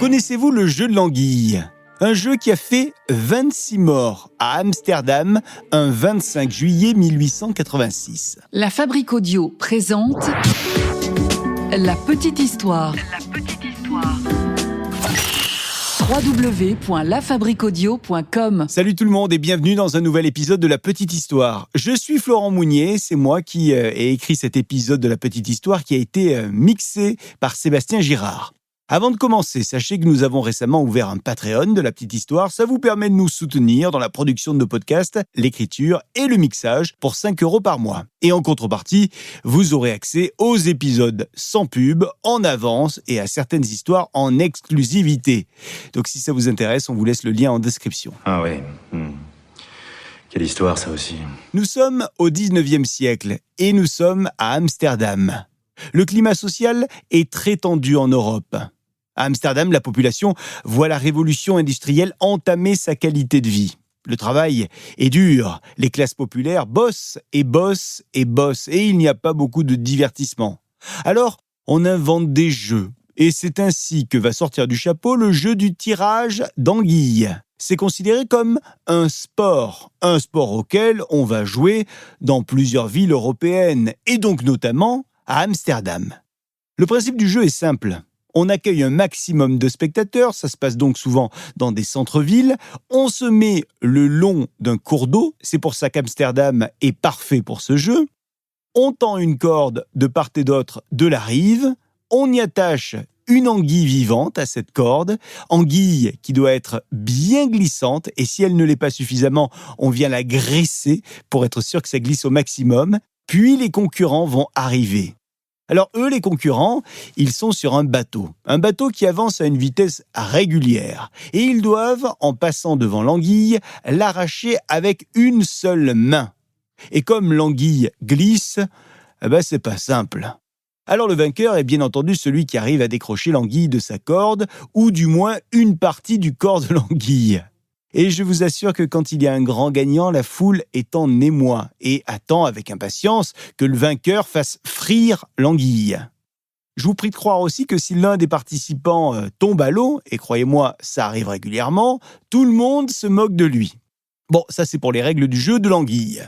Connaissez-vous le jeu de l'anguille ? Un jeu qui a fait 26 morts à Amsterdam un 25 juillet 1886. La Fabrique Audio présente La Petite Histoire. www.lafabriqueaudio.com. Salut tout le monde et bienvenue dans un nouvel épisode de La Petite Histoire. Je suis Florent Mounier, c'est moi qui ai écrit cet épisode de La Petite Histoire qui a été mixé par Sébastien Girard. Avant de commencer, sachez que nous avons récemment ouvert un Patreon de La Petite Histoire. Ça vous permet de nous soutenir dans la production de nos podcasts, l'écriture et le mixage pour 5 € par mois. Et en contrepartie, vous aurez accès aux épisodes sans pub, en avance et à certaines histoires en exclusivité. Donc si ça vous intéresse, on vous laisse le lien en description. Ah ouais. Quelle histoire ça aussi. Nous sommes au 19e siècle et nous sommes à Amsterdam. Le climat social est très tendu en Europe. À Amsterdam, la population voit la révolution industrielle entamer sa qualité de vie. Le travail est dur, les classes populaires bossent et bossent et bossent, et il n'y a pas beaucoup de divertissement. Alors, on invente des jeux, et c'est ainsi que va sortir du chapeau le jeu du tirage d'anguilles. C'est considéré comme un sport auquel on va jouer dans plusieurs villes européennes, et donc notamment à Amsterdam. Le principe du jeu est simple. On accueille un maximum de spectateurs, ça se passe donc souvent dans des centres-villes. On se met le long d'un cours d'eau, c'est pour ça qu'Amsterdam est parfait pour ce jeu. On tend une corde de part et d'autre de la rive. On y attache une anguille vivante à cette corde, anguille qui doit être bien glissante, et si elle ne l'est pas suffisamment, on vient la graisser pour être sûr que ça glisse au maximum. Puis les concurrents vont arriver. Alors eux, les concurrents, ils sont sur un bateau qui avance à une vitesse régulière. Et ils doivent, en passant devant l'anguille, l'arracher avec une seule main. Et comme l'anguille glisse, c'est pas simple. Alors le vainqueur est bien entendu celui qui arrive à décrocher l'anguille de sa corde, ou du moins une partie du corps de l'anguille. Et je vous assure que quand il y a un grand gagnant, la foule est en émoi et attend avec impatience que le vainqueur fasse frire l'anguille. Je vous prie de croire aussi que si l'un des participants tombe à l'eau, et croyez-moi, ça arrive régulièrement, tout le monde se moque de lui. Bon, ça c'est pour les règles du jeu de l'anguille.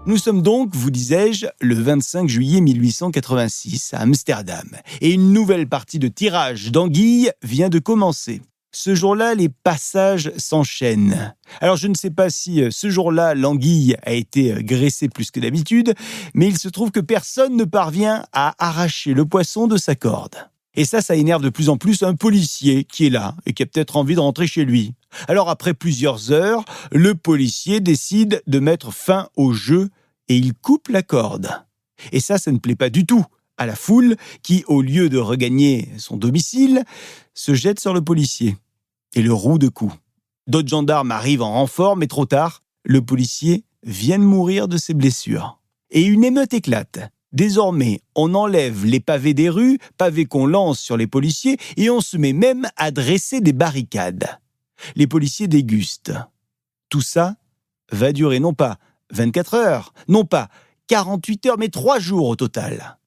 Nous sommes donc, vous disais-je, le 25 juillet 1886 à Amsterdam. Et une nouvelle partie de tirage d'anguilles vient de commencer. Ce jour-là, les passages s'enchaînent. Alors je ne sais pas si ce jour-là, l'anguille a été graissée plus que d'habitude, mais il se trouve que personne ne parvient à arracher le poisson de sa corde. Et ça énerve de plus en plus un policier qui est là et qui a peut-être envie de rentrer chez lui. Alors après plusieurs heures, le policier décide de mettre fin au jeu et il coupe la corde. Et ça ne plaît pas du tout à la foule qui, au lieu de regagner son domicile, se jette sur le policier et le roue de coups. D'autres gendarmes arrivent en renfort, mais trop tard, le policier vient de mourir de ses blessures. Et une émeute éclate. Désormais, on enlève les pavés des rues, pavés qu'on lance sur les policiers, et on se met même à dresser des barricades. Les policiers dégustent. Tout ça va durer non pas 24 heures, non pas 48 heures, mais 3 jours au total.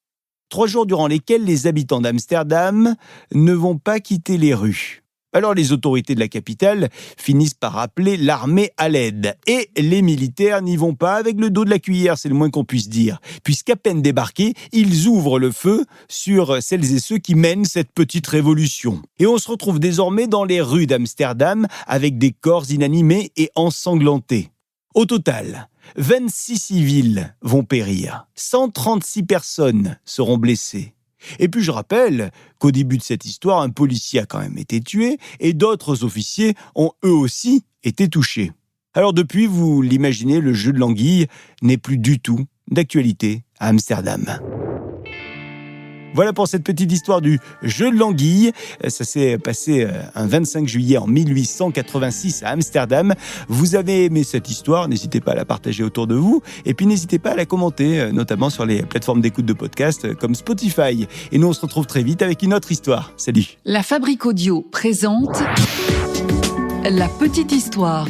3 jours durant lesquels les habitants d'Amsterdam ne vont pas quitter les rues. Alors les autorités de la capitale finissent par appeler l'armée à l'aide. Et les militaires n'y vont pas avec le dos de la cuillère, c'est le moins qu'on puisse dire. Puisqu'à peine débarqués, ils ouvrent le feu sur celles et ceux qui mènent cette petite révolution. Et on se retrouve désormais dans les rues d'Amsterdam avec des corps inanimés et ensanglantés. Au total, 26 civils vont périr. 136 personnes seront blessées. Et puis je rappelle qu'au début de cette histoire, un policier a quand même été tué et d'autres officiers ont eux aussi été touchés. Alors depuis, vous l'imaginez, le jeu de l'anguille n'est plus du tout d'actualité à Amsterdam. Voilà pour cette petite histoire du jeu de l'anguille. Ça s'est passé un 25 juillet en 1886 à Amsterdam. Vous avez aimé cette histoire, n'hésitez pas à la partager autour de vous. Et puis n'hésitez pas à la commenter, notamment sur les plateformes d'écoute de podcasts comme Spotify. Et nous, on se retrouve très vite avec une autre histoire. Salut. La Fabrique Audio présente La Petite Histoire.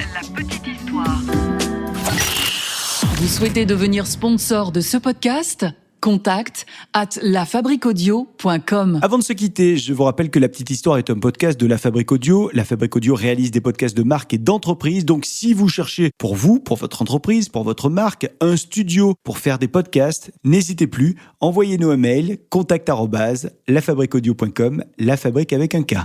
Vous souhaitez devenir sponsor de ce podcast ? contact@lafabriquaudio.com. Avant de se quitter, je vous rappelle que La Petite Histoire est un podcast de La Fabrique Audio. La Fabrique Audio réalise des podcasts de marque et d'entreprise. Donc, si vous cherchez pour vous, pour votre entreprise, pour votre marque, un studio pour faire des podcasts, n'hésitez plus. Envoyez-nous un mail, contact@lafabriqueaudio.com, la fabrique avec un K.